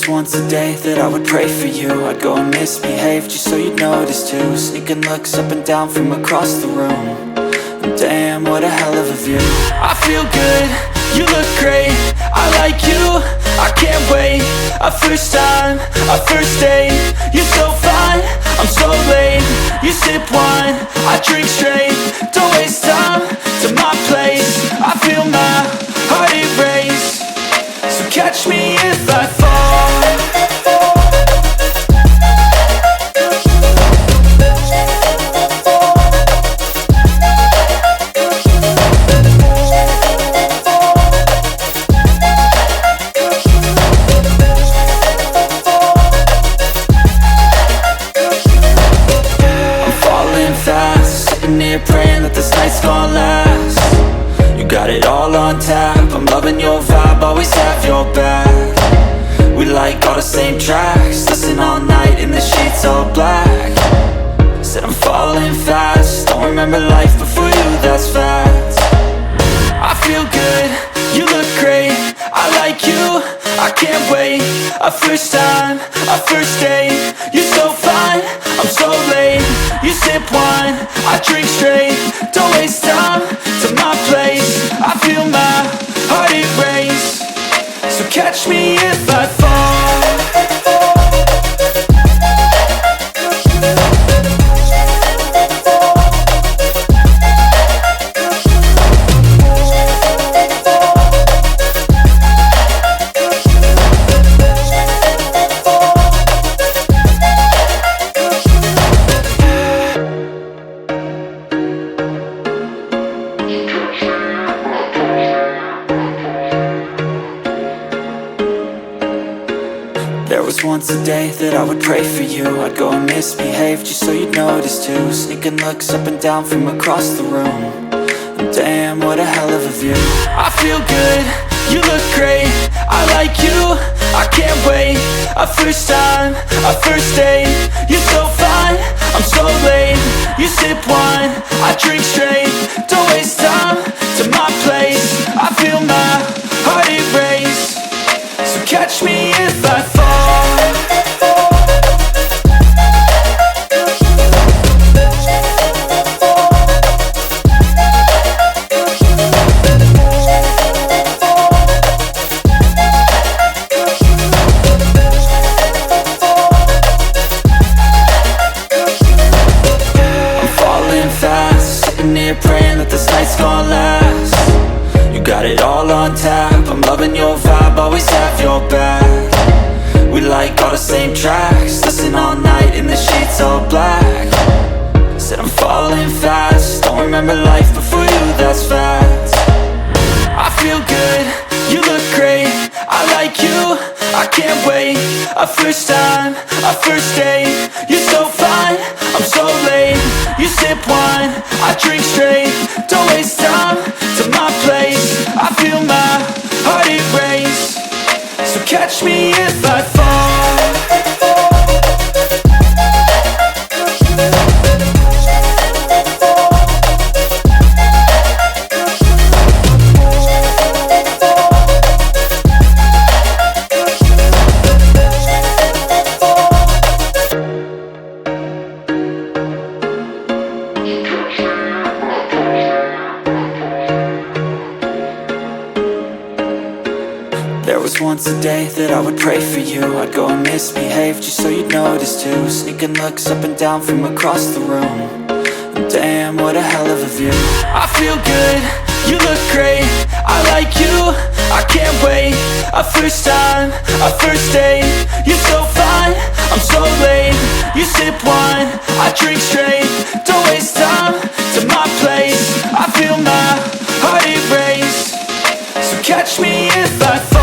was once a day that I would pray for you. I'd go and misbehave just so you'd notice too. Sneaking looks up and down from across the room. And damn, what a hell of a view. I feel good, you look great, I like you, I can't wait. A first time, a first date, you're so fine, I'm so late. You sip wine, I drink straight, don't waste time to my place. I feel my heart erase, so catch me if I fall. Praying that this night's gonna last. You got it all on tap, I'm loving your vibe, always have your back. We like all the same tracks, listen all night in the sheets all black. Said I'm falling fast, don't remember life before you, that's fact. I feel good, you look great, I like you, I can't wait. A first time, a first date, you're so fine, I'm so late. You sip wine, I drink straight, don't waste time to my place. I feel my heart erase, so catch me if I fall. There was once a day that I would pray for you. I'd go and misbehave just so you'd notice too. Sneaking looks up and down from across the room. And damn, what a hell of a view. I feel good, you look great, I like you, I can't wait. A first time, a first date, you're so fine, I'm so late. You sip wine, I drink straight, don't waste time to my place. I feel my heart erase, so catch me if I fall. Praying that this night's gonna last. You got it all on tap, I'm loving your vibe, always have your back. We like all the same tracks, listen all night in the sheets all black. Said I'm falling fast, don't remember life before you, that's fact. I feel good, you look great, I like you, I can't wait. A first time, a first date, you're so fine, I'm so late. You sip wine, I drink straight, don't waste time to my place. I feel my heart erase, so catch me if I fall. There was once a day that I would pray for you. I'd go and misbehave just so you'd notice too. Sneaking looks up and down from across the room. And damn, what a hell of a view. I feel good, you look great, I like you, I can't wait. A first time, a first date, you're so fine, I'm so late. You sip wine, I drink straight, don't waste time to my place. I feel my heart erase, so catch me if I fall.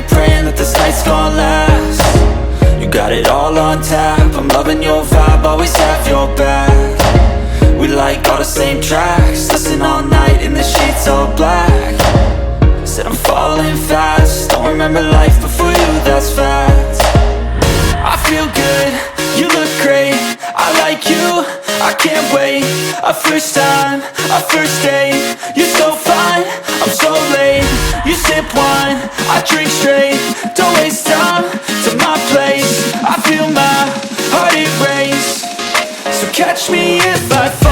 Praying that this night's gonna last. You got it all on tap, I'm loving your vibe, always have your back. We like all the same tracks, listen all night in the sheets all black. Said I'm falling fast, don't remember life before you, that's fact. I feel good, you look great, I like you, I can't wait. A first time, a first date, you're so fine, I'm so late. You sip wine, I drink straight, don't waste time to my place. I feel my heart erase, so catch me if I fall.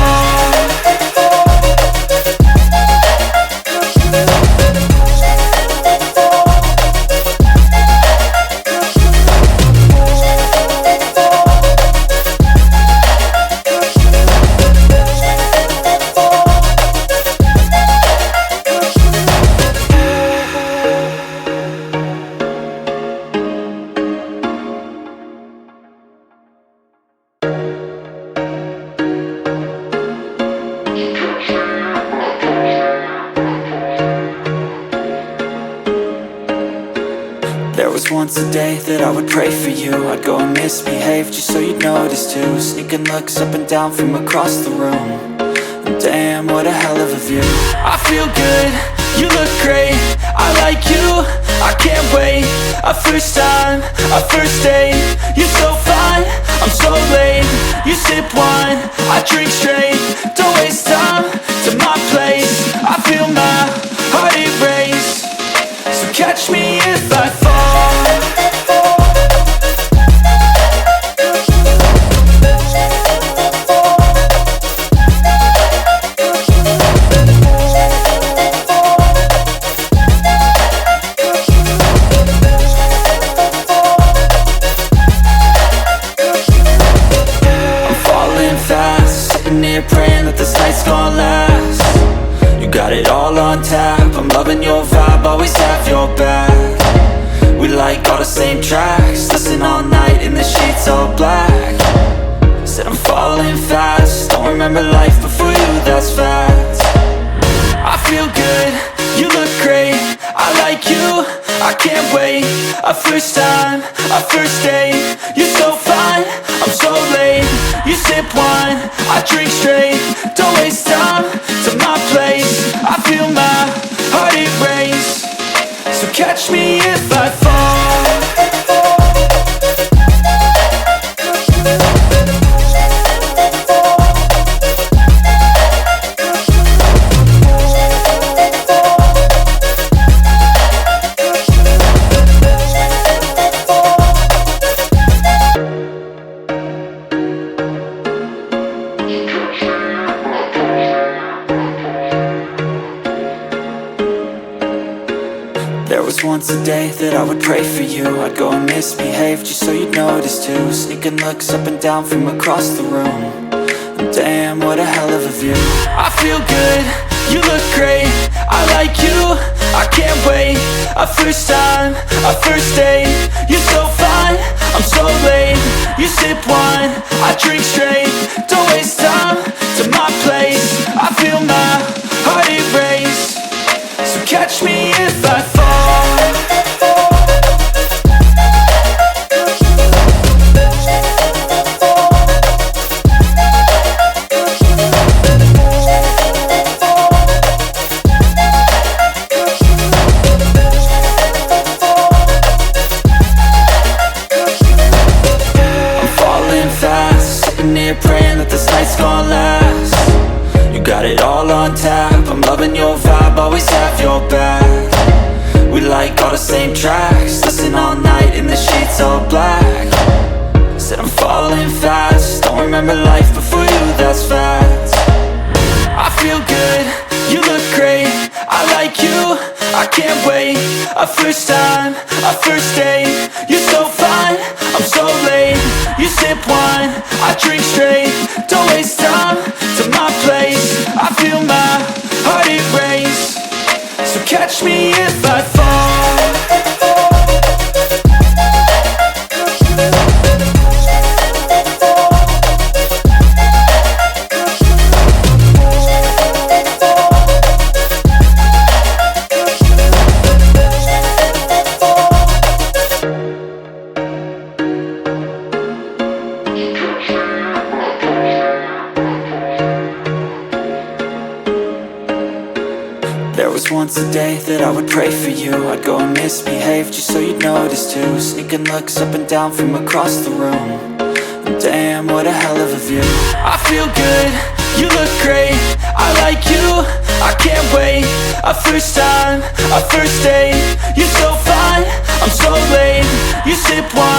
There was once a day that I would pray for you. I'd go and misbehave just so you'd notice too. Sneaking looks up and down from across the room. And damn, what a hell of a view. I feel good, you look great, I like you, I can't wait. A first time, a first date, you're so fine, I'm so late. You sip wine, I drink straight, don't waste time to my place. I feel my heart erase, so catch me if I fall. Praying that this night's gonna last. You got it all on tap, I'm loving your vibe, always have your back. We like all the same tracks, listen all night in the sheets all black. Said I'm falling fast, don't remember life before you, that's fact. I feel good, you look great, I like you, I can't wait. A first time, a first date, you're so fine, I'm so late. You sip wine, I drink straight, don't waste time to my place. I feel my heart erase, so catch me if I fall. There was once a day that I would pray for you. I'd go and misbehave just so you'd notice too. Sneaking looks up and down from across the room. And damn, what a hell of a view. I feel good, you look great, I like you, I can't wait. A first time, a first date, you're so fine, I'm so late. You sip wine, I drink straight, don't waste time to my place. I feel my heart erase, so catch me if I fall. Praying that this night's gonna last. You got it all on tap, I'm loving your vibe, always have your back. We like all the same tracks, listen all night in the sheets all black. Said I'm falling fast, don't remember life before you, that's fact. I feel good, you look great, I like you, I can't wait. A first time, a first date, you're so fine, I'm so late. You sip wine, I drink straight, don't waste time to my place. I feel my heart erase, so catch me if I fall. was once a day that I would pray for you. I'd go and misbehave just so you'd notice too. Sneaking looks up and down from across the room. And damn, what a hell of a view. I feel good, you look great, I like you, I can't wait. A first time, a first date, you're so fine, I'm so late. You sip wine